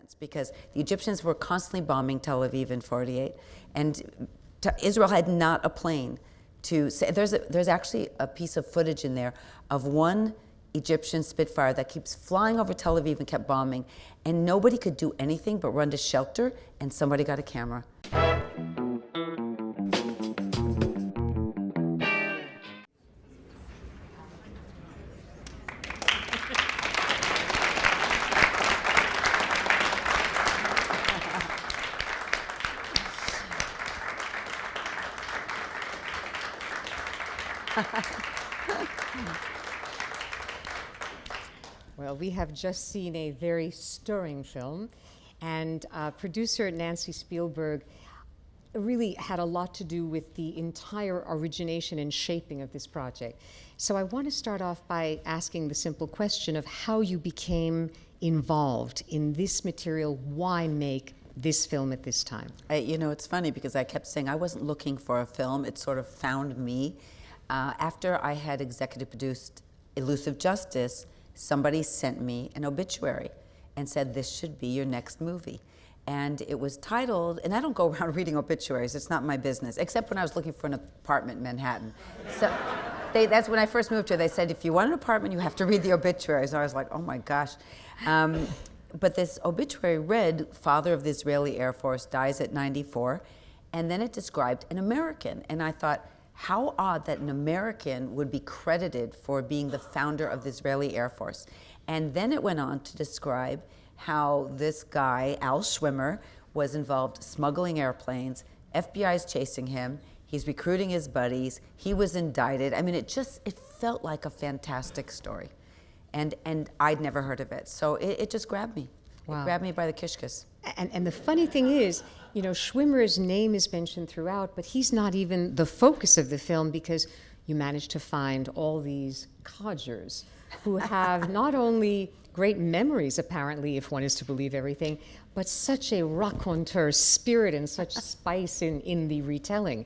Americans, because the Egyptians were constantly bombing Tel Aviv in 48, and Israel had not a plane to say. There's actually a piece of footage in there of one Egyptian Spitfire that keeps flying over Tel Aviv and kept bombing, and nobody could do anything but run to shelter, and somebody got a camera. Well, we have just seen a very stirring film, and producer Nancy Spielberg really had a lot to do with the entire origination and shaping of this project. So I want to start off by asking the simple question of how you became involved in this material. Why make this film at this time? It's funny because I kept saying I wasn't looking for a film. It sort of found me. After I had executive produced Elusive Justice, somebody sent me an obituary and said, this should be your next movie. And it was titled, and I don't go around reading obituaries, it's not my business, except when I was looking for an apartment in Manhattan. So that's when I first moved here. They said, if you want an apartment, you have to read the obituaries. And I was like, oh my gosh. But this obituary read, father of the Israeli Air Force, dies at 94. And then it described an American. And I thought, how odd that an American would be credited for being the founder of the Israeli Air Force. And then it went on to describe how this guy, Al Schwimmer, was involved smuggling airplanes, FBI's chasing him, he's recruiting his buddies, he was indicted. I mean, it felt like a fantastic story. And I'd never heard of it. So it just grabbed me. Wow. It grabbed me by the kishkas. And the funny thing is, Schwimmer's name is mentioned throughout, but he's not even the focus of the film, because you managed to find all these codgers who have not only great memories, apparently, if one is to believe everything, but such a raconteur spirit and such spice in the retelling.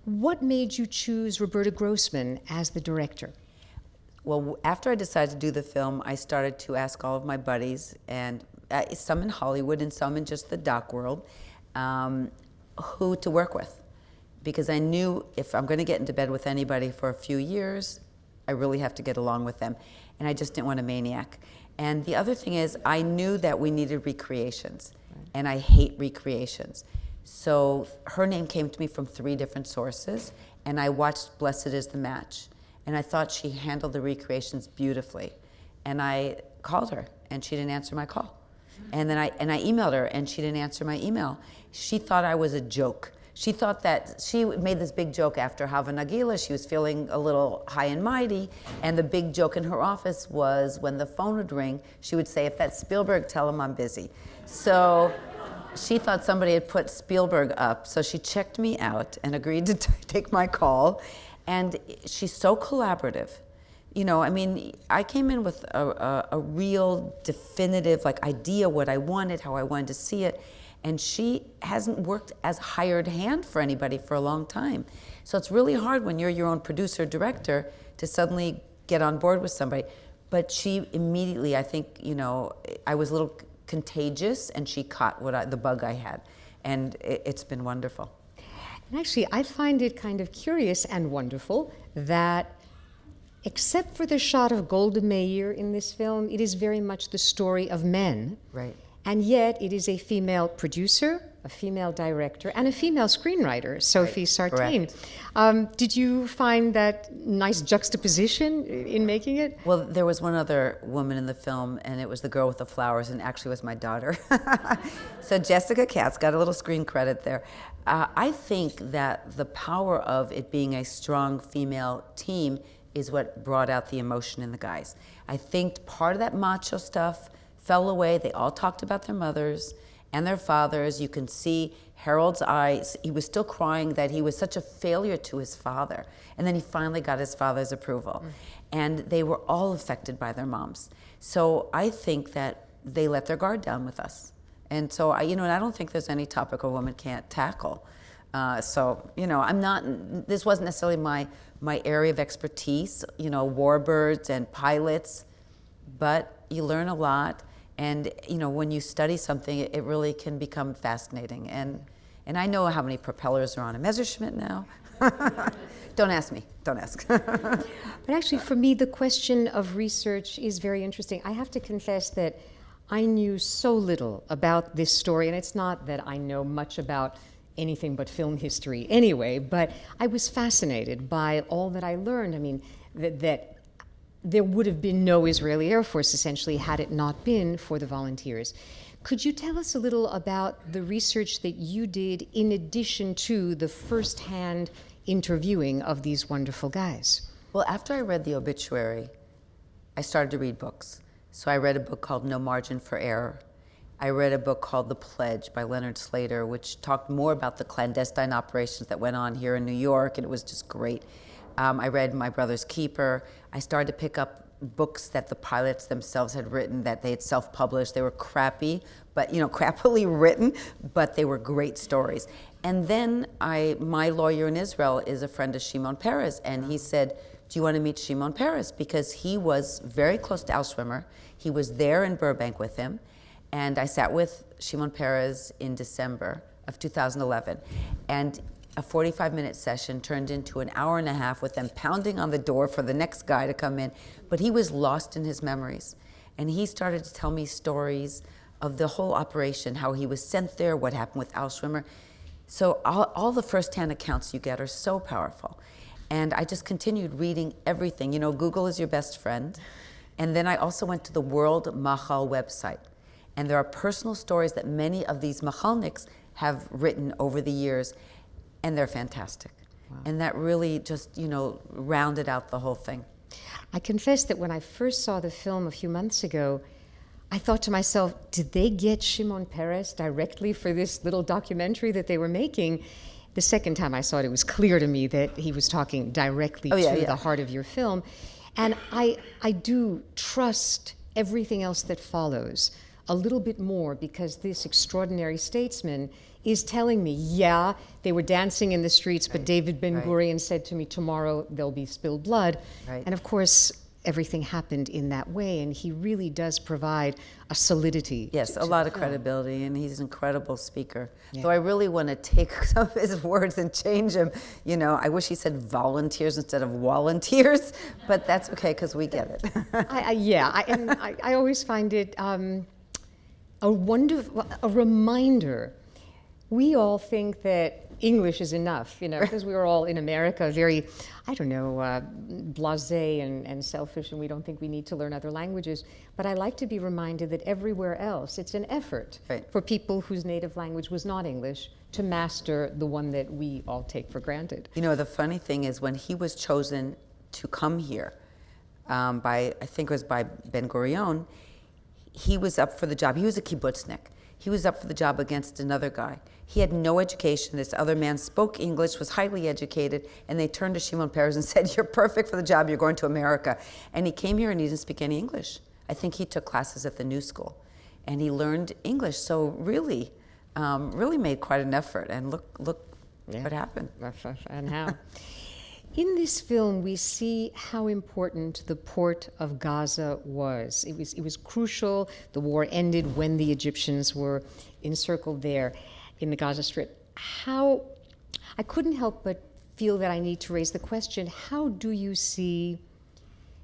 What made you choose Roberta Grossman as the director? Well, after I decided to do the film, I started to ask all of my buddies, and some in Hollywood and some in just the doc world, who to work with. Because I knew if I'm going to get into bed with anybody for a few years, I really have to get along with them. And I just didn't want a maniac. And the other thing is, I knew that we needed recreations. Right. And I hate recreations. So her name came to me from 3 different sources, and I watched Blessed Is the Match. And I thought she handled the recreations beautifully. And I called her, and she didn't answer my call. And then I emailed her, and she didn't answer my email. She thought I was a joke. She thought that she made this big joke after Hava Nagila. She was feeling a little high and mighty, and the big joke in her office was when the phone would ring, she would say, if that's Spielberg, tell him I'm busy. So she thought somebody had put Spielberg up, so she checked me out and agreed to take my call. And she's so collaborative. I came in with a real definitive idea what I wanted, how I wanted to see it. And she hasn't worked as hired hand for anybody for a long time. So it's really hard when you're your own producer, director, to suddenly get on board with somebody. But she immediately, I think, I was a little contagious, and she caught the bug I had. And it's been wonderful. And actually, I find it kind of curious and wonderful that, except for the shot of Golda Meir in this film, it is very much the story of men. Right. And yet it is a female producer, a female director, and a female screenwriter, Sophie Sartain. Did you find that nice juxtaposition in making it? Well, there was one other woman in the film, and it was the girl with the flowers, and actually was my daughter. So Jessica Katz got a little screen credit there. I think that the power of it being a strong female team is what brought out the emotion in the guys. I think part of that macho stuff fell away. They all talked about their mothers and their fathers. You can see Harold's eyes. He was still crying that he was such a failure to his father. And then he finally got his father's approval. And they were all affected by their moms. So I think that they let their guard down with us. And so, and I don't think there's any topic a woman can't tackle. This wasn't necessarily my area of expertise, warbirds and pilots, but you learn a lot. And when you study something, it really can become fascinating. And I know how many propellers are on a Messerschmitt now. Don't ask me. Don't ask. But actually, for me, the question of research is very interesting. I have to confess that I knew so little about this story, and it's not that I know much about anything but film history anyway, but I was fascinated by all that I learned. I mean, that there would have been no Israeli Air Force, essentially, had it not been for the volunteers. Could you tell us a little about the research that you did in addition to the firsthand interviewing of these wonderful guys? Well, after I read the obituary, I started to read books. So I read a book called No Margin for Error. I read a book called The Pledge by Leonard Slater, which talked more about the clandestine operations that went on here in New York, and it was just great. I read My Brother's Keeper. I started to pick up books that the pilots themselves had written that they had self-published. They were crappy, but crappily written, but they were great stories. And then my lawyer in Israel is a friend of Shimon Peres, and he said, do you want to meet Shimon Peres? Because he was very close to Al Schwimmer. He was there in Burbank with him. And I sat with Shimon Peres in December of 2011. And a 45-minute session turned into an hour and a half with them pounding on the door for the next guy to come in. But he was lost in his memories. And he started to tell me stories of the whole operation, how he was sent there, what happened with Al Schwimmer. So all the firsthand accounts you get are so powerful. And I just continued reading everything. Google is your best friend. And then I also went to the World Machal website. And there are personal stories that many of these Machalniks have written over the years, and they're fantastic. Wow. And that really just, rounded out the whole thing. I confess that when I first saw the film a few months ago, I thought to myself, did they get Shimon Peres directly for this little documentary that they were making? The second time I saw it, it was clear to me that he was talking directly to the heart of your film. And I do trust everything else that follows a little bit more, because this extraordinary statesman is telling me, yeah, they were dancing in the streets, but David Ben-Gurion said to me, tomorrow there'll be spilled blood. Right. And of course, everything happened in that way, and he really does provide a solidity. Yes, to a lot of film. Credibility, and he's an incredible speaker. Yeah. So I really want to take some of his words and change them. I wish he said volunteers instead of volunteers, but that's okay because we get it. I always find it a reminder. We all think that English is enough, because we were all in America very, blasé and selfish, and we don't think we need to learn other languages. But I like to be reminded that everywhere else, it's an effort for people whose native language was not English to master the one that we all take for granted. The funny thing is, when he was chosen to come here I think it was by Ben-Gurion, he was up for the job. He was a kibbutznik. He was up for the job against another guy. He had no education. This other man spoke English, was highly educated, and they turned to Shimon Peres and said, you're perfect for the job, you're going to America. And he came here and he didn't speak any English. I think he took classes at the New School, and he learned English. So really made quite an effort, and look what happened. And how. In this film, we see how important the port of Gaza was. It was crucial. The war ended when the Egyptians were encircled there in the Gaza Strip. I couldn't help but feel that I need to raise the question, how do you see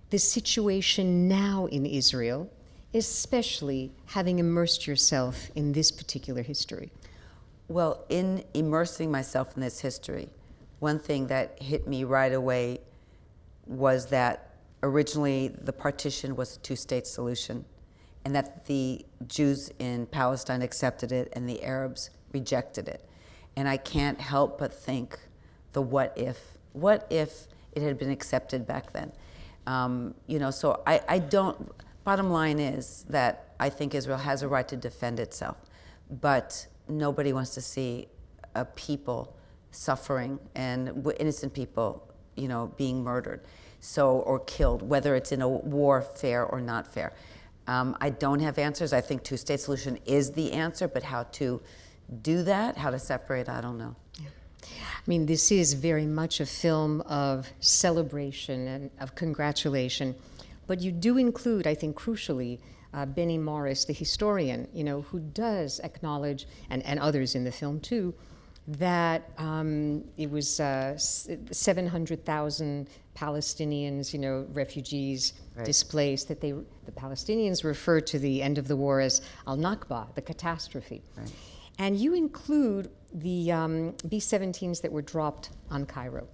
the situation now in Israel, especially having immersed yourself in this particular history? Well, in immersing myself in this history, one thing that hit me right away was that originally the partition was a two-state solution, and that the Jews in Palestine accepted it and the Arabs rejected it. And I can't help but think the what if it had been accepted back then? So I don't, bottom line is that I think Israel has a right to defend itself, but nobody wants to see a people suffering and innocent people, being murdered, or killed, whether it's in a war fair or not fair. I don't have answers. I think two-state solution is the answer, but how to do that, how to separate, I don't know. Yeah. I mean, this is very much a film of celebration and of congratulation, but you do include, I think crucially, Benny Morris, the historian, who does acknowledge, and others in the film too, that it was 700,000 Palestinians, refugees, right. displaced, that the Palestinians refer to the end of the war as al-Nakba, the catastrophe. Right. And you include the B-17s that were dropped on Cairo,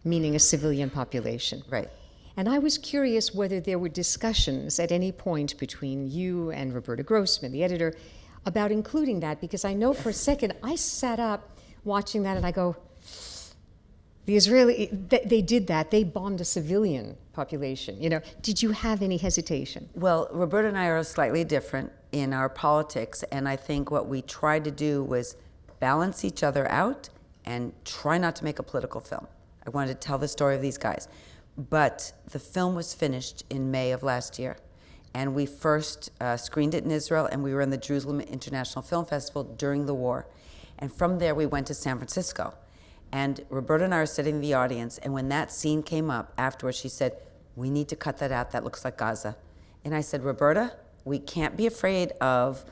meaning a civilian population. Right. And I was curious whether there were discussions at any point between you and Roberta Grossman, the editor, about including that, because I know for a second I sat up watching that and I go, the Israeli, they did that. They bombed a civilian population. Did you have any hesitation? Well, Roberta and I are slightly different in our politics, and I think what we tried to do was balance each other out and try not to make a political film. I wanted to tell the story of these guys. But the film was finished in May of last year, and we first screened it in Israel, and we were in the Jerusalem International Film Festival during the war. And from there, we went to San Francisco. And Roberta and I are sitting in the audience, and when that scene came up afterwards, she said, "We need to cut that out. That looks like Gaza." And I said, "Roberta, we can't be afraid of,"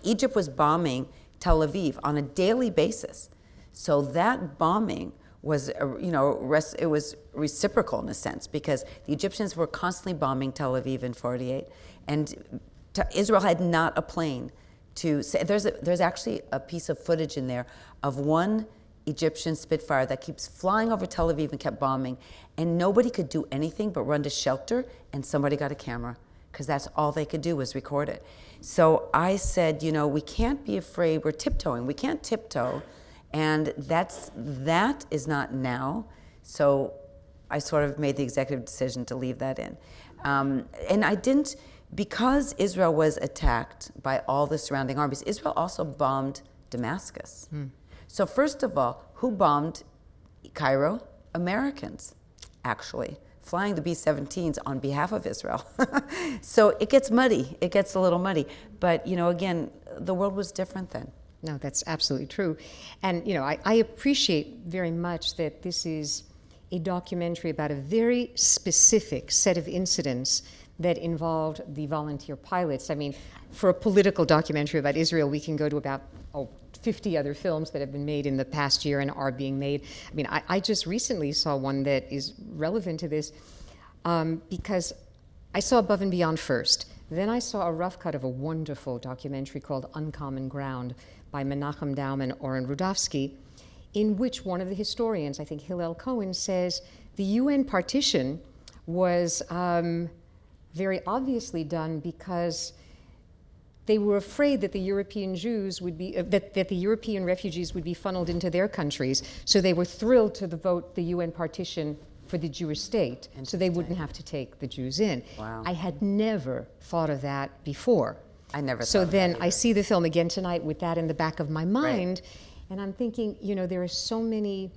Egypt was bombing Tel Aviv on a daily basis. So that bombing was, it was reciprocal in a sense, because the Egyptians were constantly bombing Tel Aviv in '48, and Israel had not a plane to say. There's actually a piece of footage in there of one Egyptian Spitfire that keeps flying over Tel Aviv and kept bombing, and nobody could do anything but run to shelter, and somebody got a camera, because that's all they could do was record it. So I said, we can't be afraid. We're tiptoeing. We can't tiptoe. And that is not now. So I sort of made the executive decision to leave that in. And I didn't, because Israel was attacked by all the surrounding armies, Israel also bombed Damascus. So first of all, who bombed Cairo? Americans, actually, flying the B-17s on behalf of Israel. So it gets muddy. It gets a little muddy. But, again, the world was different then. No, that's absolutely true. And, I appreciate very much that this is a documentary about a very specific set of incidents that involved the volunteer pilots. I mean, for a political documentary about Israel, we can go to about 50 other films that have been made in the past year and are being made. I mean, I just recently saw one that is relevant to this because I saw Above and Beyond first. Then I saw a rough cut of a wonderful documentary called Uncommon Ground by Menachem Daum and Oren Rudovsky, in which one of the historians, I think Hillel Cohen, says the UN partition was very obviously done because they were afraid that the European Jews would be, that the European refugees would be funneled into their countries. So they were thrilled to vote the UN partition for the Jewish state, so they wouldn't have to take the Jews in. Wow. I had never thought of that before. I never So thought of then that I see the film again tonight with that in the back of my mind, Right. and I'm thinking, there are so many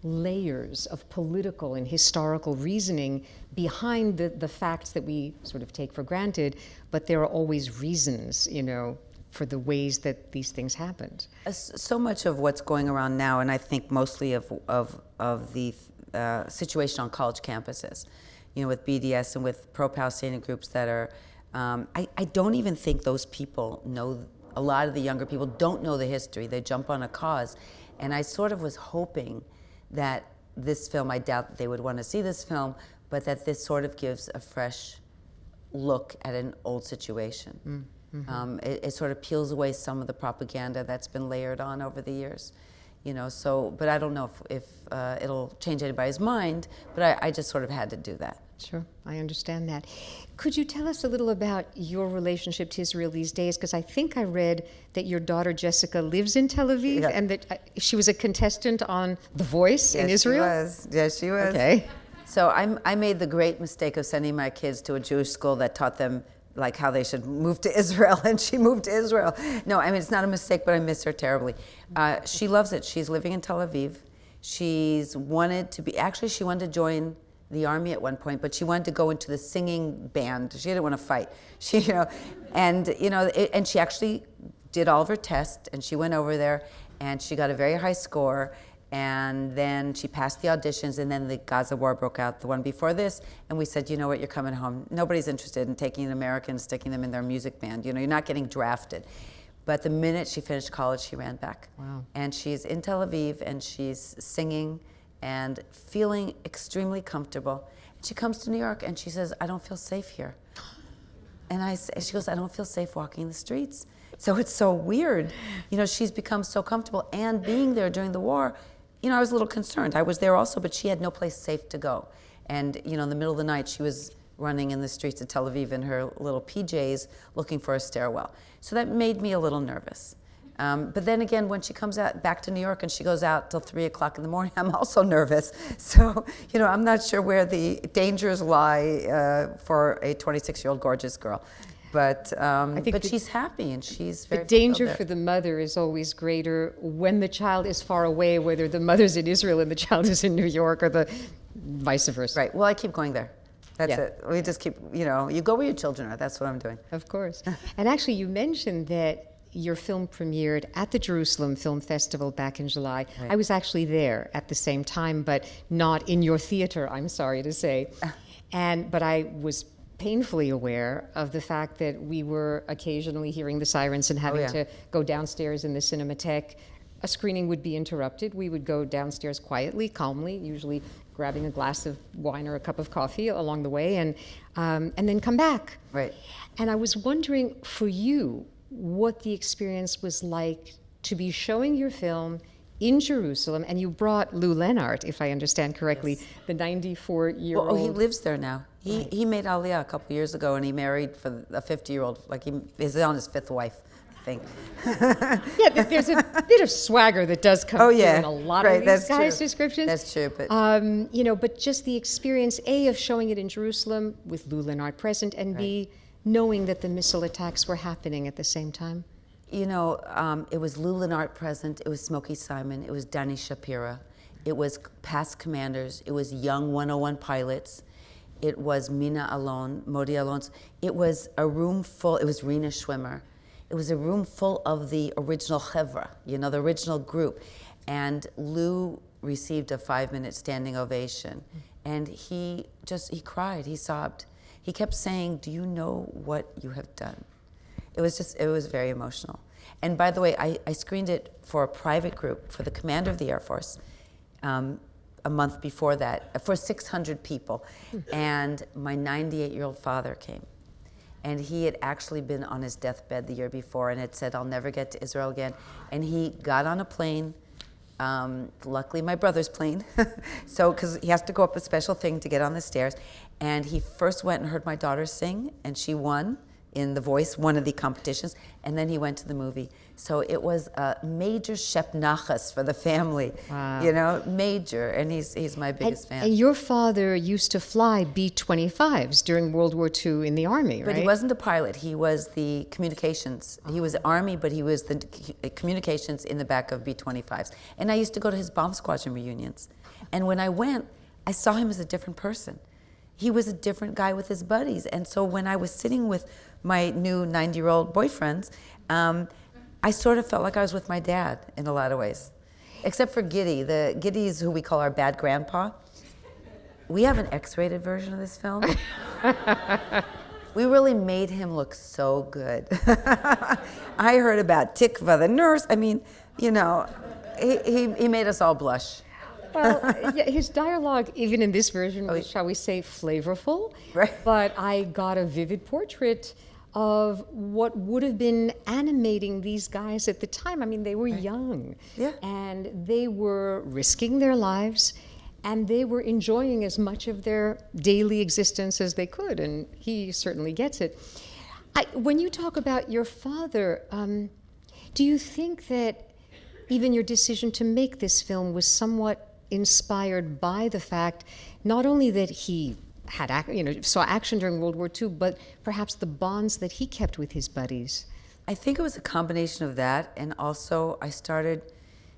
layers of political and historical reasoning behind the facts that we sort of take for granted, but there are always reasons, for the ways that these things happened. So much of what's going around now, and I think mostly of the situation on college campuses, with BDS and with pro-Palestinian groups that are, I don't even think those people know, a lot of the younger people don't know the history. They jump on a cause. And I sort of was hoping that this film, I doubt that they would want to see this film, but that this sort of gives a fresh look at an old situation. Mm-hmm. It sort of peels away some of the propaganda that's been layered on over the years. But I don't know if it'll change anybody's mind, but I just sort of had to do that. Sure, I understand that. Could you tell us a little about your relationship to Israel these days? Because I think I read that your daughter Jessica lives in Tel Aviv, and that she was a contestant on The Voice in Israel? Yes, she was. Okay. So I made the great mistake of sending my kids to a Jewish school that taught them like how they should move to Israel, and she moved to Israel. No, I mean, it's not a mistake, but I miss her terribly. She loves it. She's living in Tel Aviv. She wanted to join the army at one point, but she wanted to go into the singing band. She didn't want to fight. And she actually did all of her tests, and she went over there, and she got a very high score, And then she passed the auditions, and then the Gaza war broke out, the one before this, and we said, you know what, you're coming home. Nobody's interested in taking an American and sticking them in their music band. You know, you're not getting drafted. But the minute she finished college, she ran back. Wow. And she's in Tel Aviv, and she's singing and feeling extremely comfortable. She comes to New York, and she says, I don't feel safe here. And she goes, I don't feel safe walking the streets. So it's so weird. You know, she's become so comfortable, and being there during the war, you know, I was a little concerned. I was there also, but she had no place safe to go. And, you know, in the middle of the night, she was running in the streets of Tel Aviv in her little PJs looking for a stairwell. So that made me a little nervous. But then again, when she comes back to New York and she goes out till 3 o'clock in the morning, I'm also nervous. So, you know, I'm not sure where the dangers lie for a 26-year-old gorgeous girl. But she's happy, and she's very. The danger for the mother is always greater when the child is far away, whether the mother's in Israel and the child is in New York, or the vice versa. Right. Well, I keep going there. That's it. We just keep, you know, you go where your children are. That's what I'm doing. Of course. And actually, you mentioned that your film premiered at the Jerusalem Film Festival back in July. Right. I was actually there at the same time, but not in your theater, I'm sorry to say. But I was painfully aware of the fact that we were occasionally hearing the sirens and having to go downstairs in the Cinematheque. A screening would be interrupted. We would go downstairs quietly, calmly, usually grabbing a glass of wine or a cup of coffee along the way, and then come back. Right. And I was wondering, for you, what the experience was like to be showing your film in Jerusalem, and you brought Lou Lenart, if I understand correctly, the 94-year-old. Well, he lives there now. He made Aliyah a couple years ago, and he married for a 50-year-old. Like he's on his 5th wife, I think. Yeah, there's a bit of swagger that does come through in a lot of these guys' descriptions. That's true, but you know, but just the experience, A, of showing it in Jerusalem with Lou Lenart present, and B, knowing that the missile attacks were happening at the same time. You know, it was Lou Lenart present, it was Smokey Simon, it was Danny Shapira, it was past commanders, it was young 101 pilots, it was Mina Alon, Modi Alon's, it was a room full, it was Rena Schwimmer, it was a room full of the original chevra, you know, the original group. And Lou received a 5-minute standing ovation, and he cried, he sobbed. He kept saying, do you know what you have done? It was very emotional. And by the way, I screened it for a private group for the commander of the Air Force a month before that, for 600 people. And my 98-year-old father came. And he had actually been on his deathbed the year before and had said, I'll never get to Israel again. And he got on a plane, luckily my brother's plane, so because he has to go up a special thing to get on the stairs. And he first went and heard my daughter sing, and she won in The Voice, one of the competitions, and then he went to the movie. So it was a major shep nachas for the family, you know, major, and he's my biggest fan. And your father used to fly B-25s during World War II in the Army, right? But he wasn't a pilot, he was the communications. He was Army, but he was the communications in the back of B-25s. And I used to go to his bomb squadron reunions. And when I went, I saw him as a different person. He was a different guy with his buddies. And so when I was sitting with my new 90-year-old boyfriends, I sort of felt like I was with my dad in a lot of ways. Except for Giddy. Giddy is who we call our bad grandpa. We have an X-rated version of this film. We really made him look so good. I heard about Tikva, the nurse. I mean, you know, he made us all blush. Well, his dialogue, even in this version, was, shall we say, flavorful. Right. But I got a vivid portrait of what would have been animating these guys at the time. I mean, they were young. Yeah. And they were risking their lives, and they were enjoying as much of their daily existence as they could, and he certainly gets it. When you talk about your father, do you think that even your decision to make this film was somewhat inspired by the fact not only that he had, saw action during World War II, but perhaps the bonds that he kept with his buddies? I think it was a combination of that, and also I started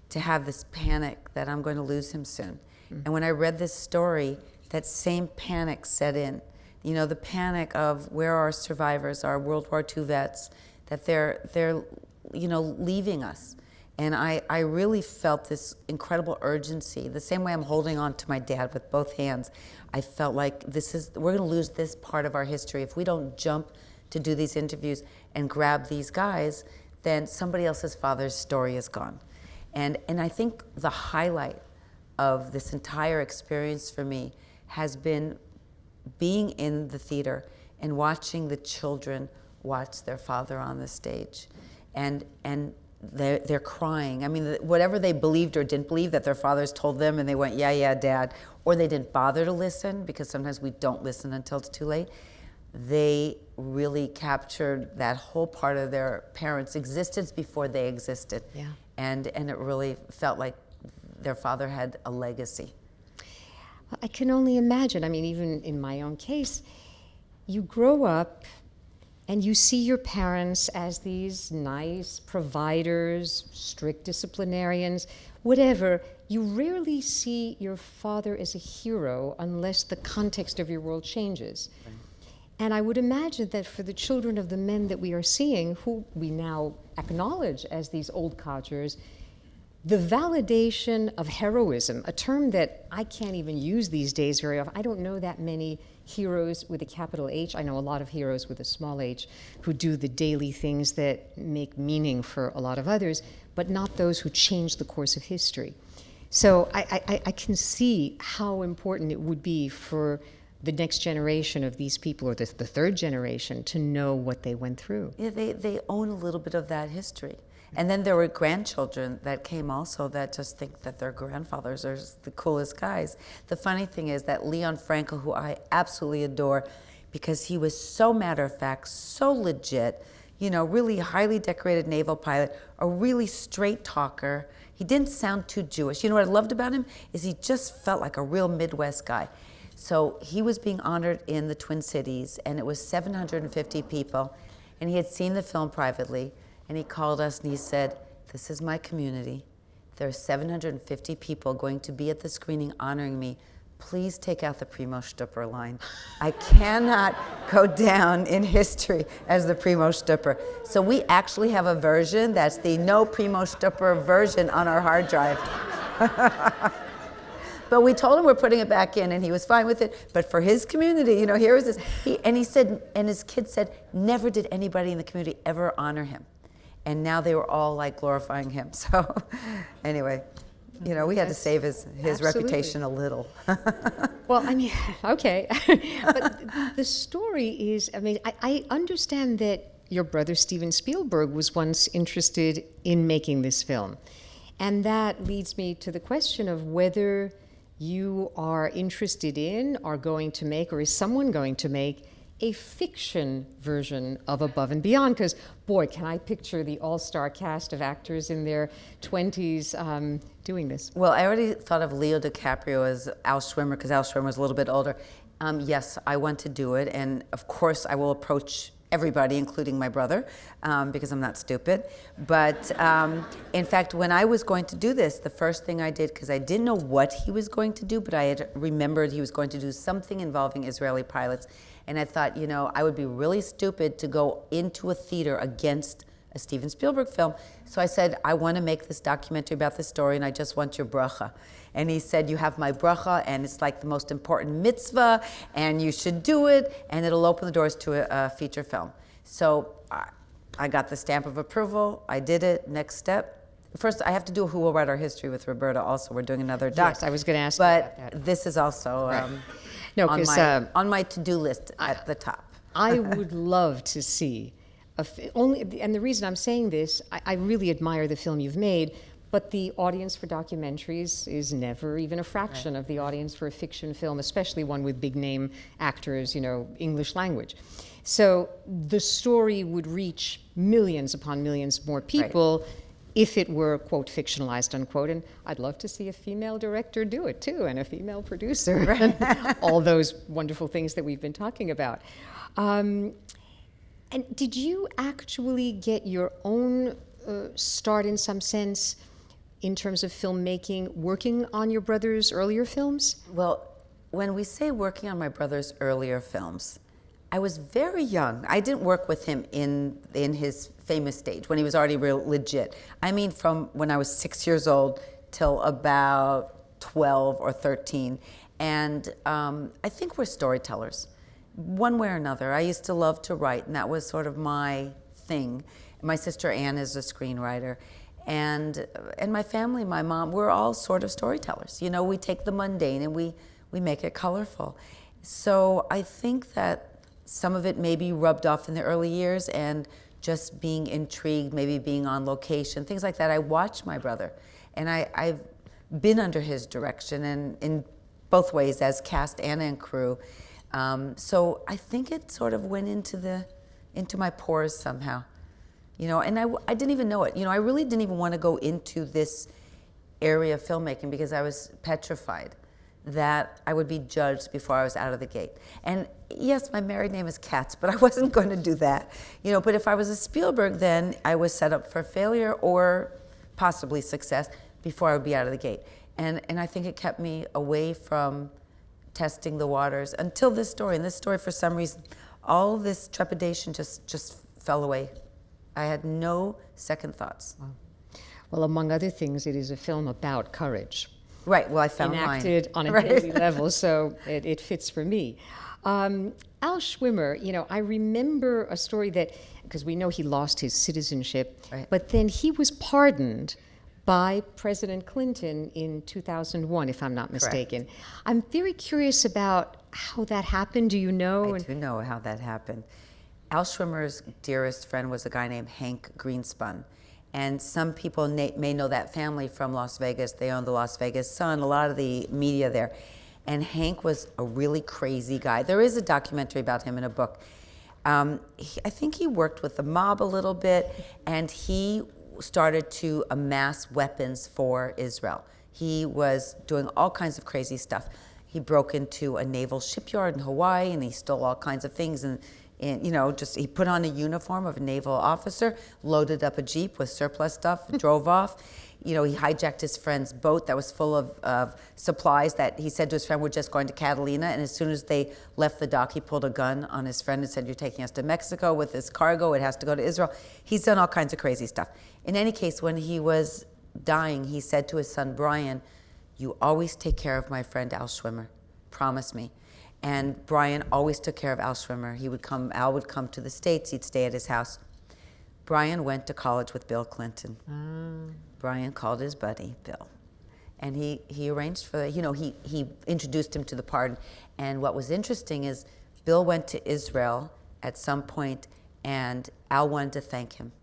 to have this panic that I'm going to lose him soon. And when I read this story, that same panic set in. You know, the panic of where our survivors, our World War II vets, that they're leaving us. And I really felt this incredible urgency. The same way I'm holding on to my dad with both hands, I felt like we're going to lose this part of our history. If we don't jump to do these interviews and grab these guys, then somebody else's father's story is gone. And I think the highlight of this entire experience for me has been being in the theater and watching the children watch their father on the stage. And they're crying. I mean, whatever they believed or didn't believe that their fathers told them, and they went, yeah, yeah, Dad, or they didn't bother to listen, because sometimes we don't listen until it's too late. They really captured that whole part of their parents' existence before they existed. Yeah. And it really felt like their father had a legacy. I can only imagine. I mean, even in my own case, you grow up and you see your parents as these nice providers, strict disciplinarians, whatever. You rarely see your father as a hero unless the context of your world changes. Right. And I would imagine that for the children of the men that we are seeing, who we now acknowledge as these old codgers, the validation of heroism, a term that I can't even use these days very often. I don't know that many heroes with a capital H. I know a lot of heroes with a small h who do the daily things that make meaning for a lot of others, but not those who change the course of history. So I can see how important it would be for the next generation of these people, or the third generation, to know what they went through. Yeah, they own a little bit of that history. And then there were grandchildren that came also that just think that their grandfathers are the coolest guys. The funny thing is that Leon Frankel, who I absolutely adore, because he was so matter-of-fact, so legit, you know, really highly decorated naval pilot, a really straight talker. He didn't sound too Jewish. You know what I loved about him is he just felt like a real Midwest guy. So he was being honored in the Twin Cities, and it was 750 people, and he had seen the film privately. And he called us and he said, "This is my community. There are 750 people going to be at the screening honoring me. Please take out the Primo Stupper line. I cannot go down in history as the Primo Stupper." So we actually have a version that's the no Primo Stupper version on our hard drive. But we told him we're putting it back in, and he was fine with it. But for his community, you know, here is this. He said, and his kids said, never did anybody in the community ever honor him. And now they were all like glorifying him. So anyway, you know, we had to save his reputation a little. Well, I mean, okay. But the story is, I mean, I understand that your brother Steven Spielberg was once interested in making this film. And that leads me to the question of whether you are interested in, are going to make, or is someone going to make a fiction version of Above and Beyond? Because, boy, can I picture the all-star cast of actors in their 20s doing this. Well, I already thought of Leo DiCaprio as Al Schwimmer, because Al Schwimmer is a little bit older. Yes, I want to do it, and of course I will approach everybody, including my brother, because I'm not stupid. But in fact, when I was going to do this, the first thing I did, because I didn't know what he was going to do, but I had remembered he was going to do something involving Israeli pilots. And I thought, you know, I would be really stupid to go into a theater against a Steven Spielberg film. So I said, I want to make this documentary about this story, and I just want your bracha. And he said, you have my bracha, and it's like the most important mitzvah, and you should do it, and it'll open the doors to a feature film. So I got the stamp of approval. I did it. Next step. First, I have to do a Who Will Write Our History with Roberta also. We're doing another doc. Yes, I was going to ask you about that. But this is also no, on my to-do list at the top. I would love to see and the reason I'm saying this, I really admire the film you've made, but the audience for documentaries is never even a fraction of the audience for a fiction film, especially one with big name actors, you know, English language. So the story would reach millions upon millions more people if it were, quote, fictionalized, unquote. And I'd love to see a female director do it too, and a female producer, and all those wonderful things that we've been talking about. And did you actually get your own start in some sense in terms of filmmaking, working on your brother's earlier films? Well, when we say working on my brother's earlier films, I was very young. I didn't work with him in his famous stage, when he was already real legit. I mean, from when I was 6 years old till about 12 or 13. And I think we're storytellers, one way or another. I used to love to write, and that was sort of my thing. My sister Anne is a screenwriter. And my family, my mom, we're all sort of storytellers. You know, we take the mundane and we make it colorful. So I think that some of it maybe rubbed off in the early years, and just being intrigued, maybe being on location, things like that. I watched my brother, and I've been under his direction, and in both ways, as cast and in crew. So I think it sort of went into my pores somehow. You know, and I didn't even know it. You know, I really didn't even want to go into this area of filmmaking because I was petrified that I would be judged before I was out of the gate. And yes, my married name is Katz, but I wasn't going to do that. You know, but if I was a Spielberg, then I was set up for failure or possibly success before I would be out of the gate. And I think it kept me away from testing the waters until this story. And this story, for some reason, all this trepidation just fell away. I had no second thoughts. Wow. Well, among other things, it is a film about courage. Right, well, I found enacted mine. on a daily level, so it fits for me. Al Schwimmer, you know, I remember a story that, because we know he lost his citizenship, right, but then he was pardoned by President Clinton in 2001, if I'm not mistaken. Correct. I'm very curious about how that happened. Do you know? I do know how that happened. Al Schwimmer's dearest friend was a guy named Hank Greenspun. And some people may know that family from Las Vegas. They own the Las Vegas Sun, a lot of the media there. And Hank was a really crazy guy. There is a documentary about him in a book. I think he worked with the mob a little bit, and he started to amass weapons for Israel. He was doing all kinds of crazy stuff. He broke into a naval shipyard in Hawaii, and he stole all kinds of things. And you know, just he put on a uniform of a naval officer, loaded up a Jeep with surplus stuff, drove off. You know, he hijacked his friend's boat that was full of supplies that he said to his friend, we're just going to Catalina. And as soon as they left the dock, he pulled a gun on his friend and said, you're taking us to Mexico with this cargo. It has to go to Israel. He's done all kinds of crazy stuff. In any case, when he was dying, he said to his son, Brian, you always take care of my friend Al Schwimmer. Promise me. And Brian always took care of Al Schwimmer. Al would come to the States, he'd stay at his house. Brian went to college with Bill Clinton. Brian called his buddy, Bill. And he arranged for, he introduced him to the pardon. And what was interesting is Bill went to Israel at some point, and Al wanted to thank him.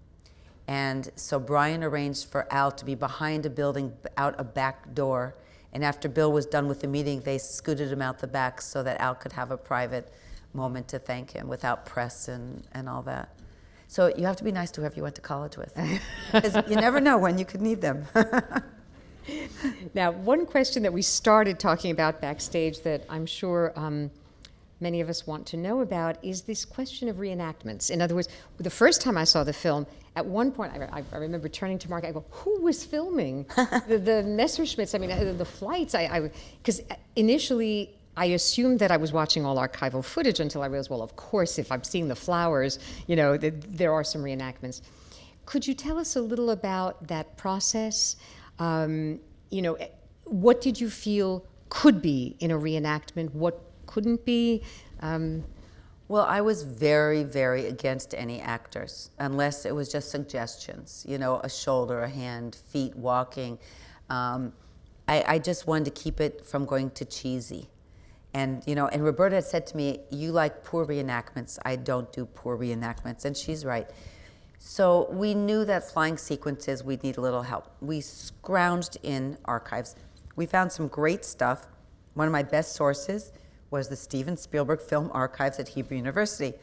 And so Brian arranged for Al to be behind a building, out a back door. And after Bill was done with the meeting, they scooted him out the back so that Al could have a private moment to thank him without press and all that. So you have to be nice to whoever you went to college with, because you never know when you could need them. Now, one question that we started talking about backstage that I'm sure many of us want to know about is this question of reenactments. In other words, the first time I saw the film, at one point, I remember turning to Mark, I go, who was filming the Messerschmitts? I mean, the flights, because initially I assumed that I was watching all archival footage until I realized, well, of course, if I'm seeing the flowers, there are some reenactments. Could you tell us a little about that process? What did you feel could be in a reenactment? What couldn't be? Well, I was very, very against any actors, unless it was just suggestions, a shoulder, a hand, feet, walking. I just wanted to keep it from going to cheesy. And Roberta had said to me, you like poor reenactments. I don't do poor reenactments. And she's right. So we knew that flying sequences, we'd need a little help. We scrounged in archives. We found some great stuff. One of my best sources was the Steven Spielberg Film Archives at Hebrew University.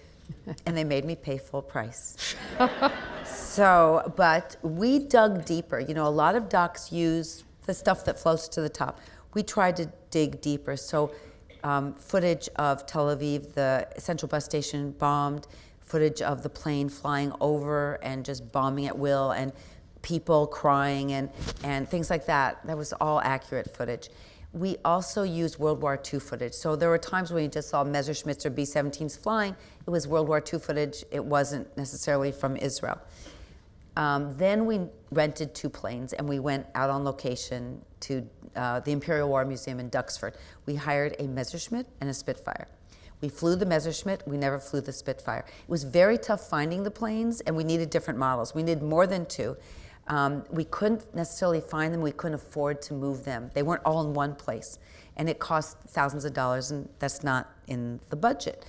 And they made me pay full price. But we dug deeper. A lot of docs use the stuff that floats to the top. We tried to dig deeper. So footage of Tel Aviv, the central bus station bombed, footage of the plane flying over and just bombing at will, and people crying and things like that. That was all accurate footage. We also used World War II footage. So there were times when you just saw Messerschmitts or B-17s flying. It was World War II footage. It wasn't necessarily from Israel. Then we rented 2 planes and we went out on location to the Imperial War Museum in Duxford. We hired a Messerschmitt and a Spitfire. We flew the Messerschmitt, we never flew the Spitfire. It was very tough finding the planes, and we needed different models. We needed more than 2. We couldn't necessarily find them, we couldn't afford to move them. They weren't all in one place, and it cost thousands of dollars, and that's not in the budget.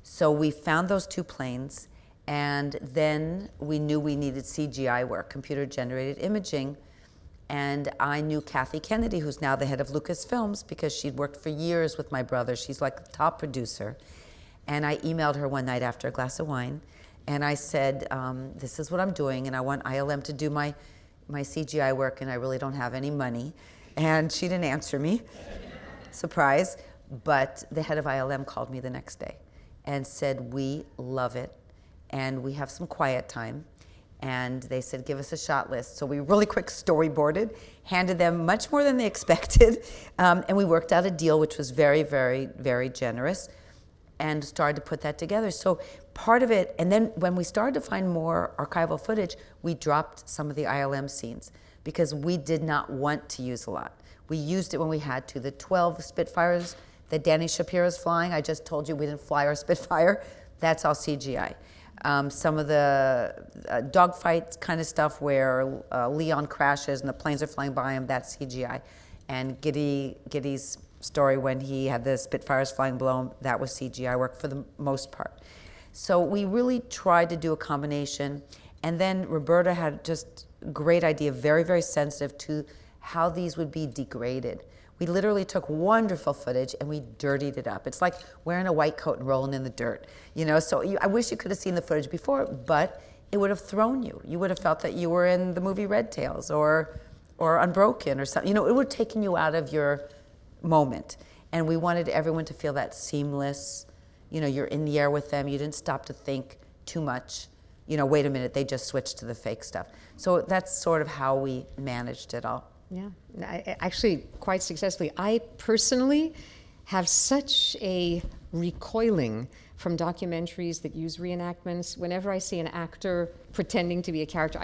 So we found those 2 planes, and then we knew we needed CGI work, computer-generated imaging, and I knew Kathy Kennedy, who's now the head of Lucasfilms, because she'd worked for years with my brother. She's like the top producer. And I emailed her one night after a glass of wine, and I said, this is what I'm doing, and I want ILM to do my CGI work, and I really don't have any money. And she didn't answer me, surprise. But the head of ILM called me the next day and said, we love it, and we have some quiet time. And they said, give us a shot list. So we really quick storyboarded, handed them much more than they expected, and we worked out a deal which was very, very, very generous, and started to put that together. So part of it, and then when we started to find more archival footage, we dropped some of the ILM scenes because we did not want to use a lot. We used it when we had to. The 12 Spitfires that Danny Shapiro's flying, I just told you we didn't fly our Spitfire, that's all CGI. Some of the dogfight kind of stuff where Leon crashes and the planes are flying by him, that's CGI. And Giddy's story when he had the Spitfires flying below him, that was CGI work for the most part. So we really tried to do a combination. And then Roberta had just a great idea, very, very sensitive to how these would be degraded. We literally took wonderful footage and we dirtied it up. It's like wearing a white coat and rolling in the dirt. You know, so I wish you could have seen the footage before, but it would have thrown you. You would have felt that you were in the movie Red Tails or Unbroken or something. You know, it would have taken you out of your moment. And we wanted everyone to feel that seamless, you know, you're in the air with them, you didn't stop to think too much. You know, wait a minute, they just switched to the fake stuff. So that's sort of how we managed it all. Yeah, actually quite successfully. I personally have such a recoiling from documentaries that use reenactments. Whenever I see an actor pretending to be a character,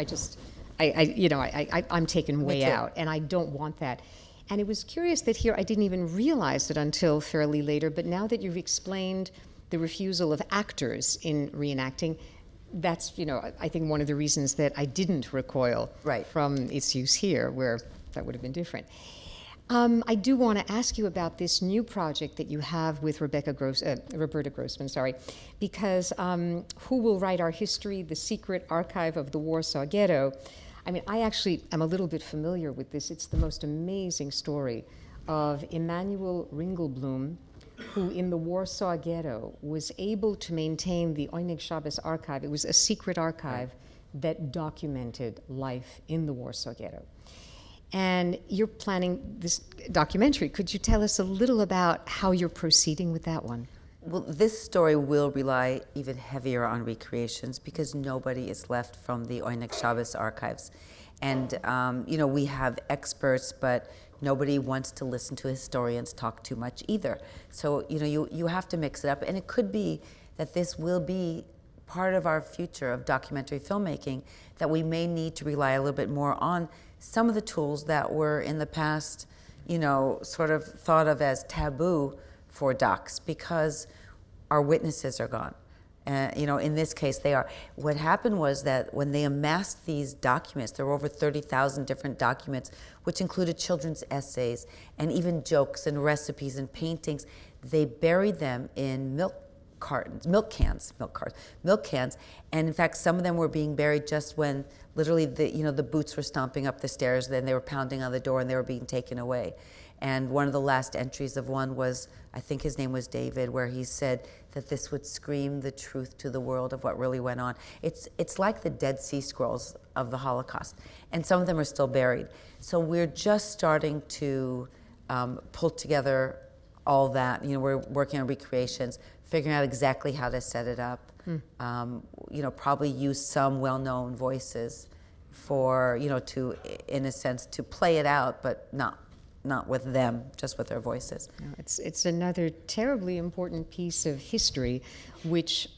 I'm taken way out, and I don't want that. And it was curious that here I didn't even realize it until fairly later, but now that you've explained the refusal of actors in reenacting, that's, you know, I think one of the reasons that I didn't recoil from its use here, where that would have been different. I do want to ask you about this new project that you have with Roberta Grossman, because Who Will Write Our History? The Secret Archive of the Warsaw Ghetto. I mean, I actually am a little bit familiar with this. It's the most amazing story of Emanuel Ringelblum, who in the Warsaw Ghetto was able to maintain the Oyneg Shabbos archive. It was a secret archive that documented life in the Warsaw Ghetto. And you're planning this documentary. Could you tell us a little about how you're proceeding with that one? Well, this story will rely even heavier on recreations because nobody is left from the Oyneg Shabbos archives. And, you know, we have experts, but nobody wants to listen to historians talk too much either. So, you know, you have to mix it up. And it could be that this will be part of our future of documentary filmmaking, that we may need to rely a little bit more on some of the tools that were in the past, you know, sort of thought of as taboo for docs because our witnesses are gone. You know, in this case, they are. What happened was that when they amassed these documents, there were over 30,000 different documents, which included children's essays and even jokes and recipes and paintings. They buried them in milk cans. And in fact, some of them were being buried just when literally the boots were stomping up the stairs, then they were pounding on the door and they were being taken away. And one of the last entries of one was, I think his name was David, where he said that this would scream the truth to the world of what really went on. It's like the Dead Sea Scrolls of the Holocaust, and some of them are still buried. So we're just starting to pull together all that. You know, we're working on recreations, figuring out exactly how to set it up. You know, probably use some well-known voices for, you know, to, in a sense, to play it out, but not not with them, just with their voices. No, it's another terribly important piece of history, which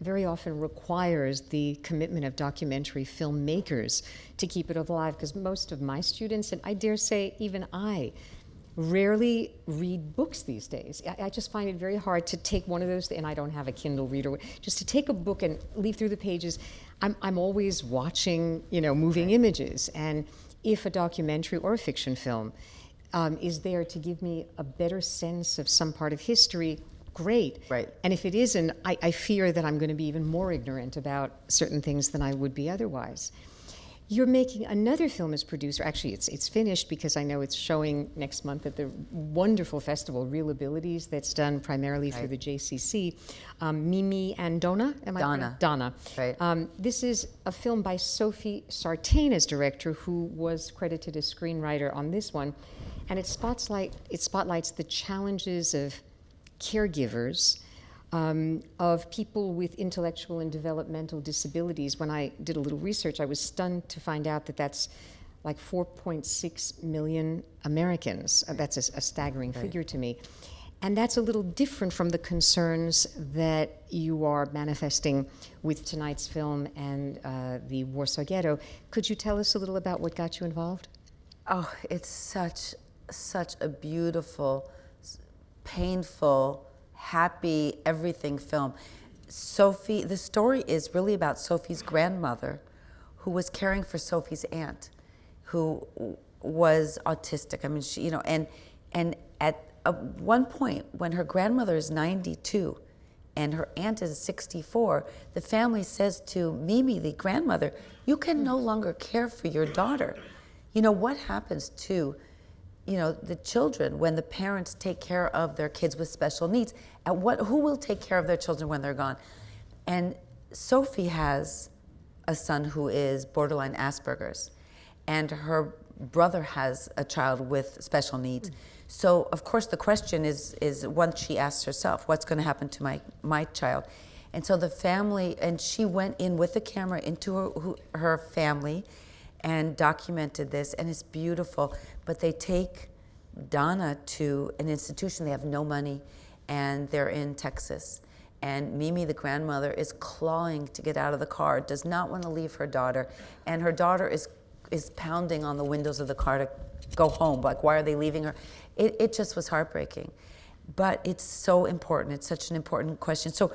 very often requires the commitment of documentary filmmakers to keep it alive, because most of my students, and I dare say even I, rarely read books these days. I just find it very hard to take one of those, and I don't have a Kindle reader, just to take a book and leaf through the pages. I'm always watching, moving images, and if a documentary or a fiction film is there to give me a better sense of some part of history, great. Right. And if it isn't, I fear that I'm going to be even more ignorant about certain things than I would be otherwise. You're making another film as producer. Actually, it's finished, because I know it's showing next month at the wonderful festival, Real Abilities, that's done primarily through the JCC. Mimi and Donna, am I correct? Donna. Right. This is a film by Sophie Sartain as director, who was credited as screenwriter on this one. And it spotlights the challenges of caregivers, of people with intellectual and developmental disabilities. When I did a little research, I was stunned to find out that that's like 4.6 million Americans. That's a staggering figure to me. And that's a little different from the concerns that you are manifesting with tonight's film and the Warsaw Ghetto. Could you tell us a little about what got you involved? Oh, it's such a beautiful, painful, happy, everything film. Sophie, the story is really about Sophie's grandmother, who was caring for Sophie's aunt, who was autistic. I mean, she, and at one point, when her grandmother is 92 and her aunt is 64, the family says to Mimi, the grandmother, "You can no longer care for your daughter." What happens to the children when the parents take care of their kids with special needs? Who will take care of their children when they're gone? And Sophie has a son who is borderline Asperger's, and her brother has a child with special needs. So of course the question is one she asks herself, what's going to happen to my child? And so the family, and she went in with the camera into her family and documented this, and it's beautiful. But they take Donna to an institution. They have no money, and they're in Texas. And Mimi, the grandmother, is clawing to get out of the car, does not want to leave her daughter, and her daughter is pounding on the windows of the car to go home. Like, why are they leaving her? It just was heartbreaking. But it's so important. It's such an important question. So,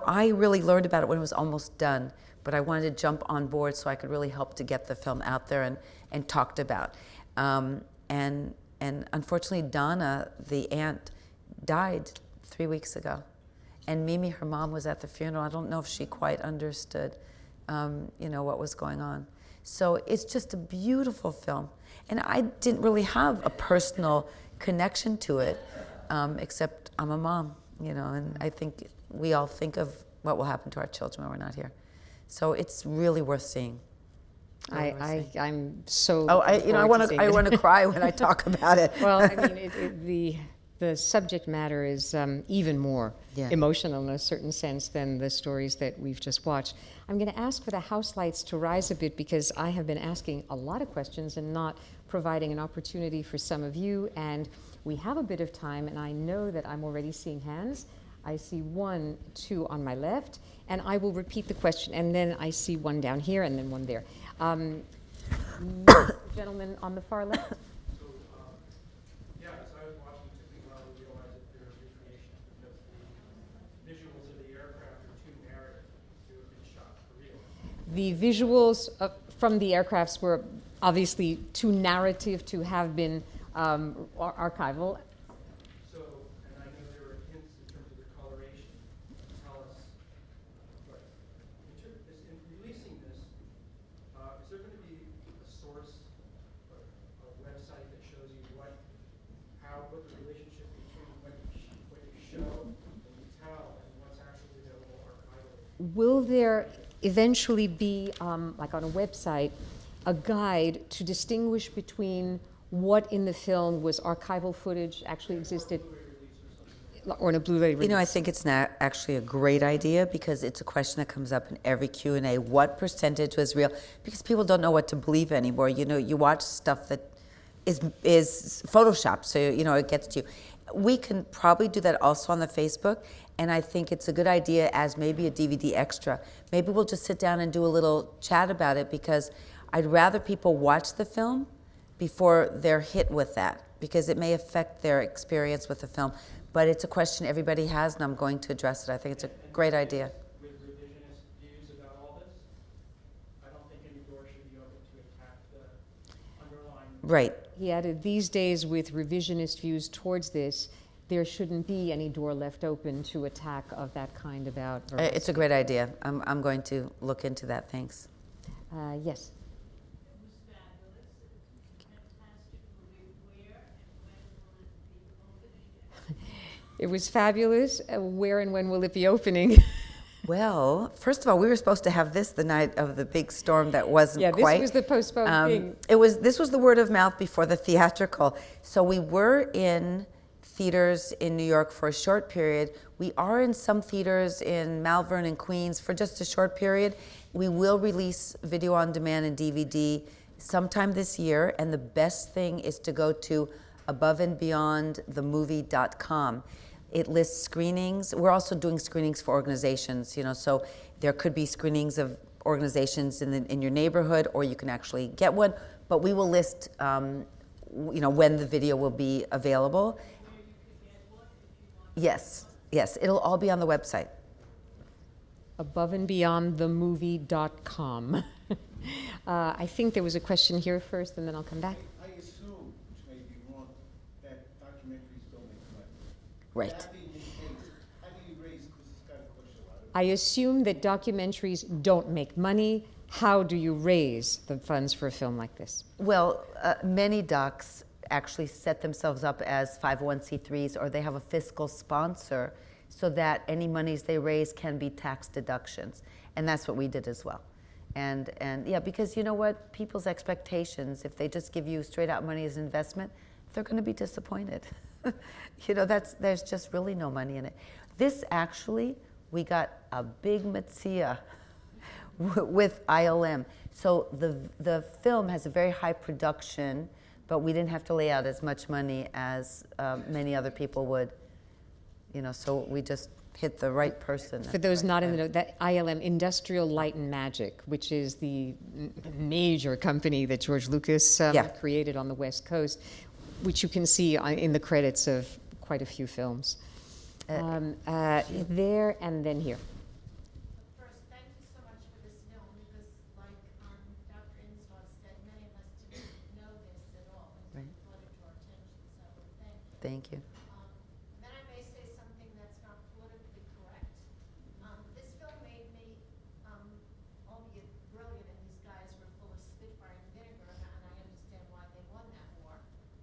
I really learned about it when it was almost done, but I wanted to jump on board so I could really help to get the film out there and talked about. And unfortunately, Donna, the aunt, died 3 weeks ago. And Mimi, her mom, was at the funeral. I don't know if she quite understood, what was going on. So it's just a beautiful film. And I didn't really have a personal connection to it, except I'm a mom, and I think we all think of what will happen to our children when we're not here. So it's really worth seeing. I'm so. I want to cry when I talk about it. Well, I mean, the subject matter is even more emotional in a certain sense than the stories that we've just watched. I'm going to ask for the house lights to rise a bit, because I have been asking a lot of questions and not providing an opportunity for some of you. And we have a bit of time, and I know that I'm already seeing hands. I see 1, 2 on my left, and I will repeat the question, and then I see one down here and then one there. Gentleman on the far left. So, as I was watching, it took me a while to realize that they're a recreation, because the visuals of the aircraft are too narrative to have been shot for real. The visuals from the aircrafts were obviously too narrative to have been archival. So, and I know there were hints in terms of the coloration. Tell us, but in releasing this, is there going to be a source, a website that shows you what the relationship between what you show and you tell and what's actually available archivally? Will there eventually be, like on a website, a guide to distinguish between what in the film was archival footage, actually existed, or in a Blu-ray release? I think it's not actually a great idea, because it's a question that comes up in every Q&A. What percentage was real? Because people don't know what to believe anymore. You watch stuff that is Photoshop, so it gets to you. We can probably do that also on the Facebook, and I think it's a good idea as maybe a DVD extra. Maybe we'll just sit down and do a little chat about it, because I'd rather people watch the film before they're hit with that, because it may affect their experience with the film. But it's a question everybody has, and I'm going to address it. I think it's a great idea. With revisionist views about all this, I don't think any door should be open to attack the underlying. Right. He added, these days with revisionist views towards this, there shouldn't be any door left open to attack of that kind about veracity. It's a great idea. I'm going to look into that. Thanks. Yes. It was fabulous. Where and when will it be opening? Well, first of all, we were supposed to have this the night of the big storm that wasn't quite. Yeah, this was the postponed thing. This was the word of mouth before the theatrical. So we were in theaters in New York for a short period. We are in some theaters in Malvern and Queens for just a short period. We will release video on demand and DVD sometime this year, and the best thing is to go to aboveandbeyondthemovie.com. It lists screenings. We're also doing screenings for organizations, so there could be screenings of organizations in your neighborhood, or you can actually get one. But we will list, when the video will be available. Yes, it'll all be on the website. Aboveandbeyondthemovie.com. I think there was a question here first, and then I'll come back. I assume, which may be wrong, that documentaries don't make money. Right. That being the case, how do you raise, because it's got to push a lot of. I assume that documentaries don't make money. How do you raise the funds for a film like this? Well, many docs actually set themselves up as 501c3s, or they have a fiscal sponsor so that any monies they raise can be tax deductions. And that's what we did as well. And yeah, because you know what? People's expectations, if they just give you straight out money as an investment, they're going to be disappointed. There's just really no money in it. This actually, we got a big metzia with ILM. So the film has a very high production, but we didn't have to lay out as much money as many other people would. So we just hit the right person. For those not in the know, that ILM, Industrial Light and Magic, which is the major company that George Lucas created on the West Coast, which you can see in the credits of quite a few films. There and then here. First, thank you so much for this film, because like Dr. Insdorf said, many of us didn't know this at all until you brought it to our attention, so thank you. Thank you. Then I may say something that's not politically correct. This film made me, albeit brilliant, and these guys were full of spitfire and vinegar, and I understand why they won that war,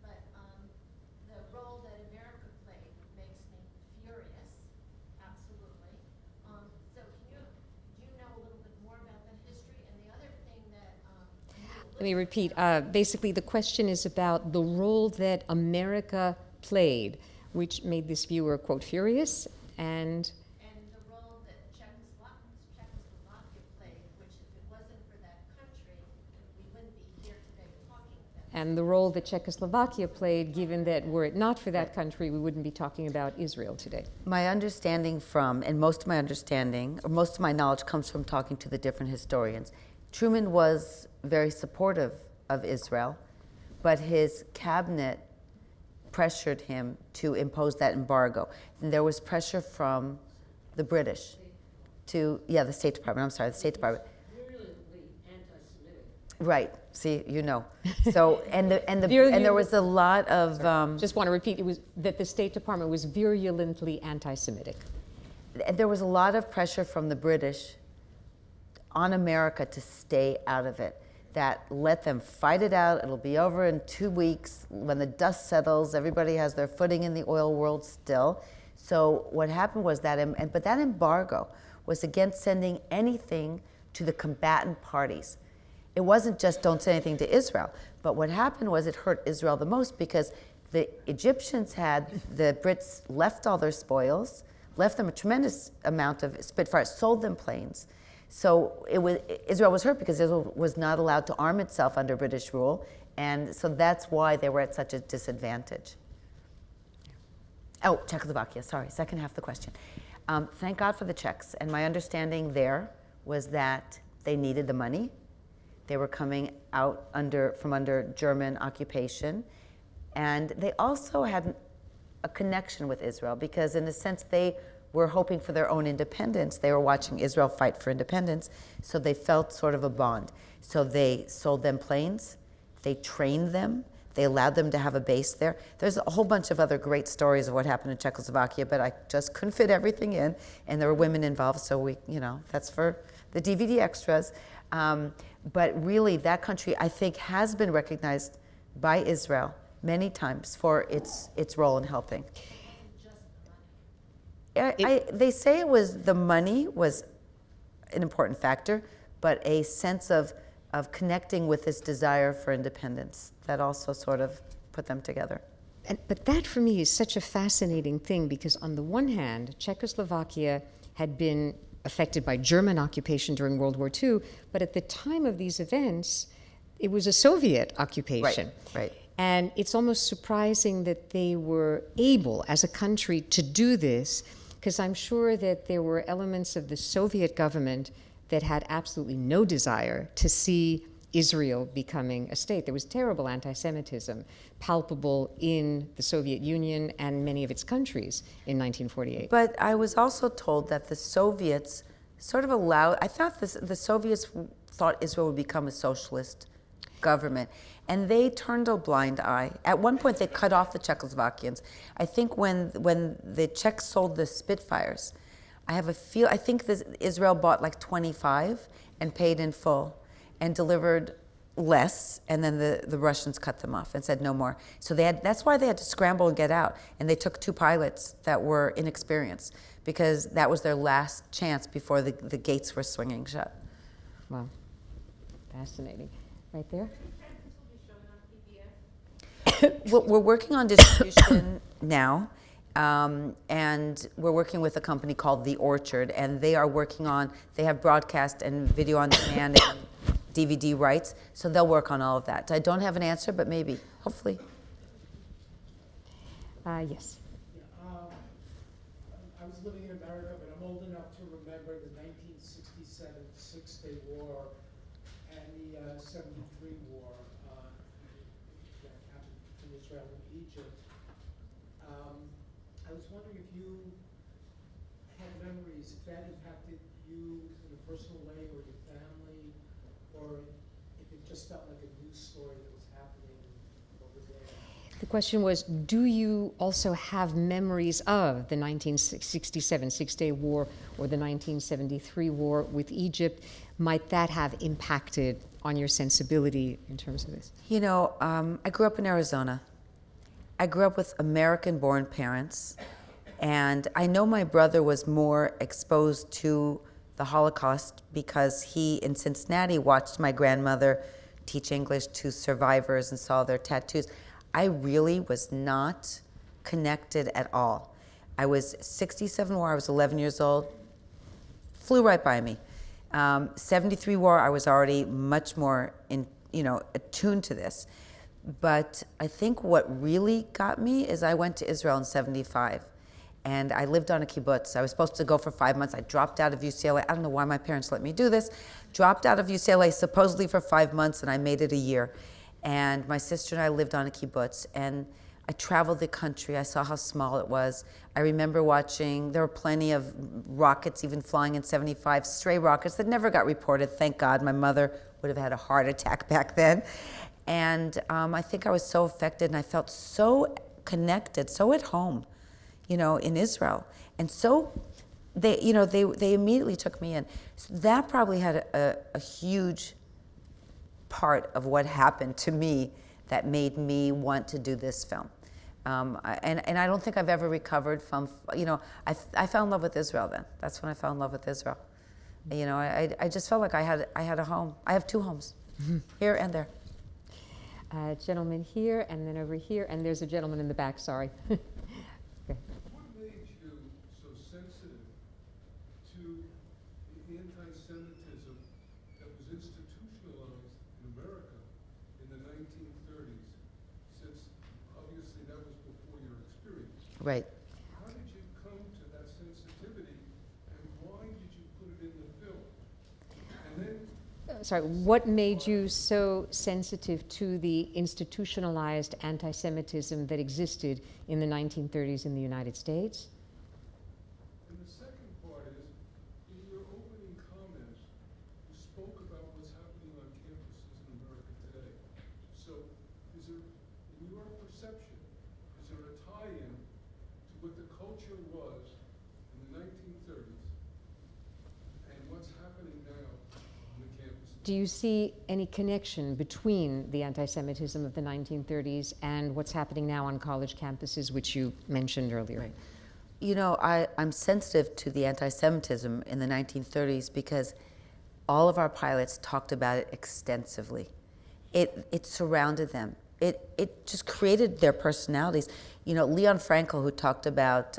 but the role that America played makes me furious, absolutely. So do you know a little bit more about that history? And the other thing that Let me repeat. Basically, the question is about the role that America played, which made this viewer, quote, furious, and the role that Czechoslovakia played, which if it wasn't for that country, we wouldn't be here today talking about it. and the role that Czechoslovakia played, given that were it not for that country, we wouldn't be talking about Israel today. My understanding and most of my understanding, or most of my knowledge comes from talking to the different historians. Truman was very supportive of Israel, but his cabinet pressured him to impose that embargo. And there was pressure from the British the State Department, the State Department. Virulently anti-Semitic. Right, see, So, and there was a lot of... Just want to repeat, it was that the State Department was virulently anti-Semitic. There was a lot of pressure from the British on America to stay out of it, that let them fight it out, it'll be over in 2 weeks, when the dust settles, everybody has their footing in the oil world still. So what happened was that embargo was against sending anything to the combatant parties. It wasn't just don't send anything to Israel, but what happened was it hurt Israel the most, because the Egyptians the Brits left all their spoils, left them a tremendous amount of Spitfires, sold them planes. So Israel was hurt because Israel was not allowed to arm itself under British rule, and so that's why they were at such a disadvantage. Oh, Czechoslovakia, sorry, second half of the question. Thank God for the Czechs, and my understanding there was that they needed the money. They were coming out from under German occupation, and they also had a connection with Israel because in a sense they were hoping for their own independence. They were watching Israel fight for independence, so they felt sort of a bond. So they sold them planes, they trained them, they allowed them to have a base there. There's a whole bunch of other great stories of what happened in Czechoslovakia, but I just couldn't fit everything in, and there were women involved, so that's for the DVD extras. But really, that country, I think, has been recognized by Israel many times for its role in helping. They say the money was an important factor, but a sense of connecting with this desire for independence that also sort of put them together. But that for me is such a fascinating thing because on the one hand, Czechoslovakia had been affected by German occupation during World War II, but at the time of these events, it was a Soviet occupation. Right. And it's almost surprising that they were able, as a country, to do this, because I'm sure that there were elements of the Soviet government that had absolutely no desire to see Israel becoming a state. There was terrible anti-Semitism palpable in the Soviet Union and many of its countries in 1948. But I was also told that the Soviets sort of I thought the Soviets thought Israel would become a socialist government, and they turned a blind eye. At one point, they cut off the Czechoslovakians. I think when the Czechs sold the Spitfires, I think Israel bought like 25 and paid in full and delivered less, and then the Russians cut them off and said no more. So that's why they had to scramble and get out, and they took 2 pilots that were inexperienced because that was their last chance before the gates were swinging shut. Wow, fascinating. Right there? Well, we're working on distribution now, and we're working with a company called The Orchard, and they have broadcast and video on demand and DVD rights, so they'll work on all of that. I don't have an answer, but maybe, hopefully. Yes. I was living in America, but I'm old enough to remember the 1967 Six-Day War and the 73 War that happened between Israel and Egypt. I was wondering if you had memories, if that impacted you in a personal way or your family, or if it just felt like a news story that was happening over there. The question was, do you also have memories of the 1967 Six-Day War or the 1973 war with Egypt? Might that have impacted on your sensibility in terms of this? I grew up in Arizona. I grew up with American-born parents, and I know my brother was more exposed to the Holocaust because he, in Cincinnati, watched my grandmother teach English to survivors and saw their tattoos. I really was not connected at all. I was 67 war, I was 11 years old, flew right by me. 73 war, I was already much more attuned to this. But I think what really got me is I went to Israel in 75. And I lived on a kibbutz. I was supposed to go for 5 months. I dropped out of UCLA. I don't know why my parents let me do this. Dropped out of UCLA supposedly for 5 months, and I made it a year. And my sister and I lived on a kibbutz. And I traveled the country. I saw how small it was. I remember watching, there were plenty of rockets even flying in 75, stray rockets that never got reported. Thank God. My mother would have had a heart attack back then. And I think I was so affected, and I felt so connected, so at home, in Israel. And so they immediately took me in. So that probably had a huge part of what happened to me that made me want to do this film. And I don't think I've ever recovered from, I fell in love with Israel then. That's when I fell in love with Israel. I just felt like I had a home. I have 2 homes, here and there. Gentleman here, and then over here, and there's a gentleman in the back, sorry. Okay. What made you so sensitive to the anti-Semitism 1930s, since obviously that was before your experience. Right. How did you come to that sensitivity, and why did you put it in the film? And then, Sorry, what made you so sensitive to the institutionalized anti-Semitism that existed in the 1930s in the United States? and the second part is, in your opening comments, you spoke about what's happening on campuses in America today. So, is there, in your perception, is there a tie-in to what the culture was in the 1930s and what's happening now on the campuses? Do you see any connection between the anti-Semitism of the 1930s and what's happening now on college campuses, which you mentioned earlier? Right. You know, I'm sensitive to the anti-Semitism in the 1930s because all of our pilots talked about it extensively. It surrounded them. It just created their personalities. You know, Leon Frankel, who talked about,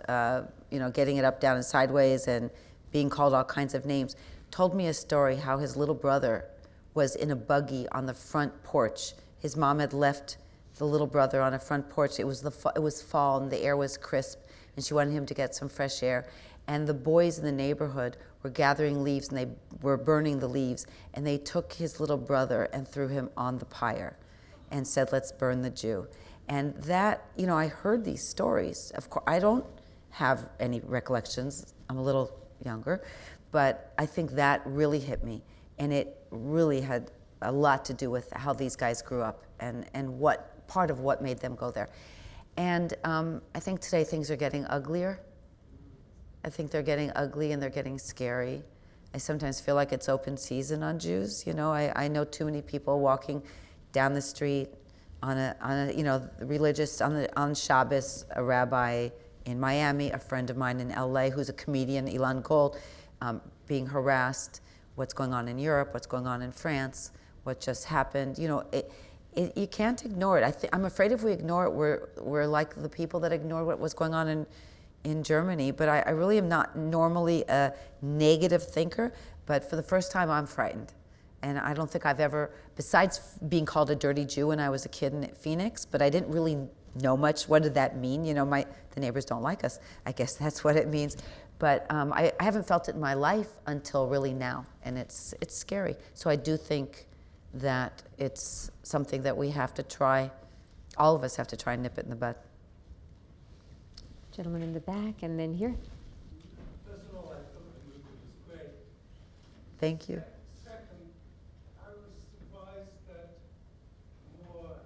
getting it up, down, and sideways and being called all kinds of names, told me a story how his little brother was in a buggy on the front porch. His mom had left the little brother on a front porch. It was fall and the air was crisp, and she wanted him to get some fresh air. And the boys in the neighborhood were gathering leaves, and they were burning the leaves, and they took his little brother and threw him on the pyre and said, "Let's burn the Jew." And that, I heard these stories. Of course, I don't have any recollections. I'm a little younger, but I think that really hit me, and it really had a lot to do with how these guys grew up and what part of what made them go there. And I think today things are getting uglier. I think they're getting ugly and they're getting scary. I sometimes feel like it's open season on Jews. I know too many people walking down the street on religious on Shabbos. A rabbi in Miami, a friend of mine in LA who's a comedian, Ilan Gold, being harassed. What's going on in Europe? What's going on in France? What just happened? You can't ignore it. I'm afraid if we ignore it, we're like the people that ignored what was going on in Germany. But I really am not normally a negative thinker, but for the first time I'm frightened. And I don't think I've ever, besides being called a dirty Jew when I was a kid in Phoenix, but I didn't really know much. What did that mean? The neighbors don't like us. I guess that's what it means. But I haven't felt it in my life until really now, and it's scary. So I do think that it's something that we have to try, all of us have to try and nip it in the bud. Gentleman in the back, and then here. First of all, I thought the movie was great. Thank you. Second, I was surprised that more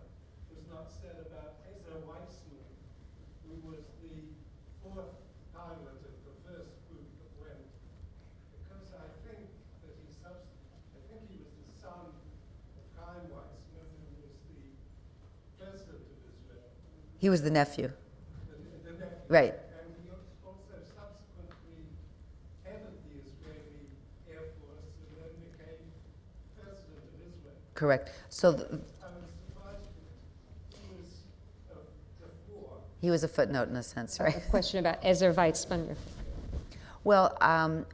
was not said about Ezer Weitzman, who was the fourth pilot of the first group that went, because I think that he was the son of Chaim Weitzman, who was the president of Israel. He was the nephew. The nephew. Right. And he also subsequently headed the Israeli Air Force and then became president of Israel. Correct. So I was surprised that he was before. he was a footnote in a sense, right? A question about Ezer Weitzman. Well,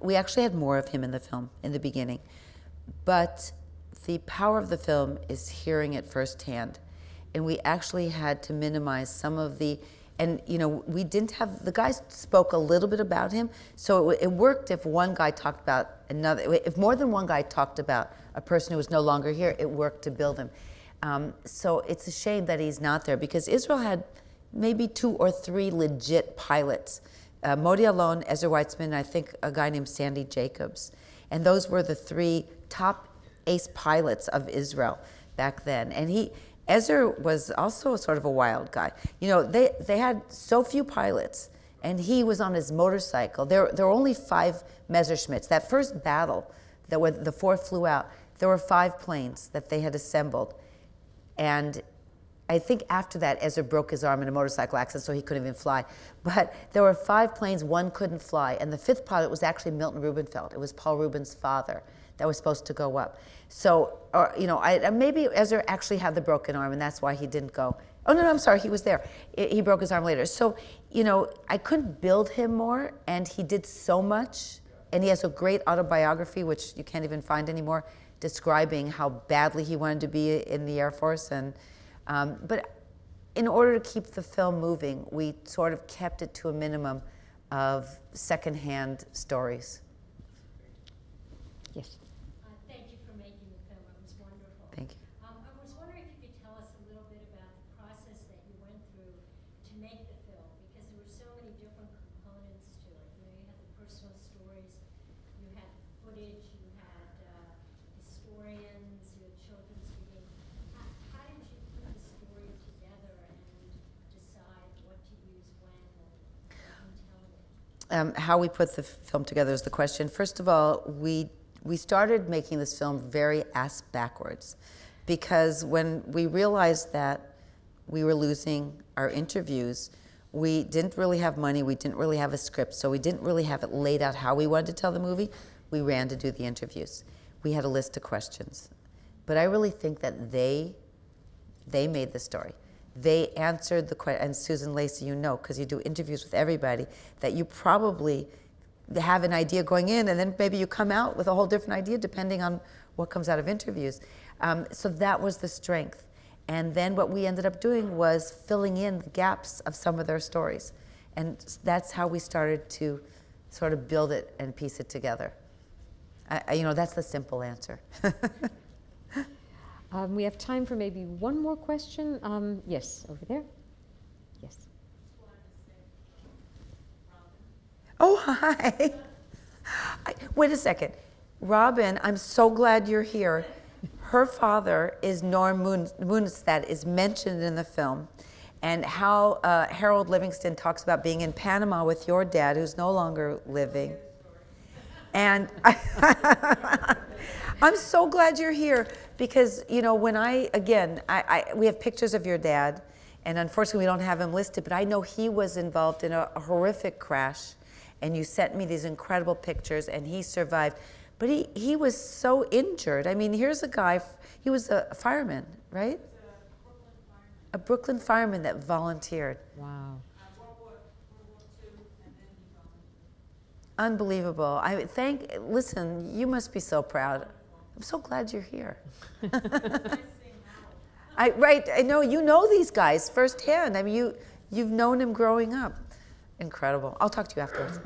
we actually had more of him in the film in the beginning, but the power of the film is hearing it firsthand, and we actually had to minimize some of the, and we didn't have, the guys spoke a little bit about him, so it worked if one guy talked about another, if more than one guy talked about a person who was no longer here, it worked to build him. So it's a shame that he's not there, because Israel had maybe 2 or 3 legit pilots. Modi Alon, Ezer Weitzman, and I think a guy named Sandy Jacobs. And those were the 3 top ace pilots of Israel back then. And Ezer was also sort of a wild guy. They had so few pilots, and he was on his motorcycle. There were only 5 Messerschmitts. That first battle, the 4 flew out, there were 5 planes that they had assembled. And I think after that, Ezer broke his arm in a motorcycle accident, so he couldn't even fly. But there were 5 planes, 1 couldn't fly, and the 5th pilot was actually Milton Rubenfeld. It was Paul Rubin's father that was supposed to go up. So, maybe Ezer actually had the broken arm, and that's why he didn't go. Oh, no, I'm sorry, he was there. He broke his arm later. So, I couldn't build him more, and he did so much, and he has a great autobiography, which you can't even find anymore, describing how badly he wanted to be in the Air Force, and But in order to keep the film moving, we sort of kept it to a minimum of secondhand stories. Yes. Thank you for making the film. It was wonderful. Thank you. I was wondering if you could tell us a little bit about the process that you went through to make the film, because there were so many different components to it. You know, you had the personal stories, you had footage, you had historians, you had children speaking. How did you put the story together and decide what to use when and tell it? How we put the film together is the question. First of all, we started making this film very ass backwards, because when we realized that we were losing our interviews, we didn't really have money, we didn't really have a script, so we didn't really have it laid out how we wanted to tell the movie. We ran to do the interviews. We had a list of questions. But I really think that they made the story. They answered the question, and Susan Lacey, you know, because you do interviews with everybody, that you probably have an idea going in, and then maybe you come out with a whole different idea depending on what comes out of interviews. So that was the strength. And then what we ended up doing was filling in the gaps of some of their stories. And that's how we started to sort of build it and piece it together. You know, that's the simple answer. We have time for maybe one more question. Yes, over there. Yes. Oh, hi. Wait a second. Robin, I'm so glad you're here. Her father is Norm Muniz, that is mentioned in the film, and how Harold Livingston talks about being in Panama with your dad, who's no longer living. And I'm so glad you're here, because, you know, when we have pictures of your dad, and unfortunately we don't have him listed, but I know he was involved in a horrific crash, and you sent me these incredible pictures, and he survived. But he was so injured. I mean, here's a guy, he was a fireman, right? A Brooklyn fireman that volunteered. Wow. Unbelievable. Listen, you must be so proud. I'm so glad you're here. Right, I know, you know these guys firsthand. I mean, you've known him growing up. Incredible. I'll talk to you afterwards.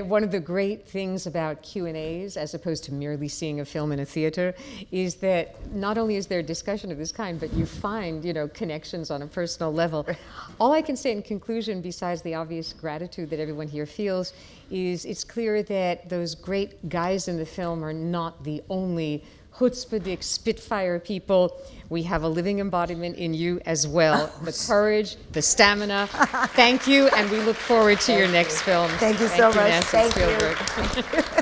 One of the great things about Q&As, as opposed to merely seeing a film in a theater, is that not only is there a discussion of this kind, but you find, you know, connections on a personal level. All I can say in conclusion, besides the obvious gratitude that everyone here feels, is it's clear that those great guys in the film are not the only chutzpahdik, Spitfire people. We have a living embodiment in you as well. The courage, the stamina. Thank you, and we look forward to your next film. Thank you so much. Nancy Thank Spielberg. you.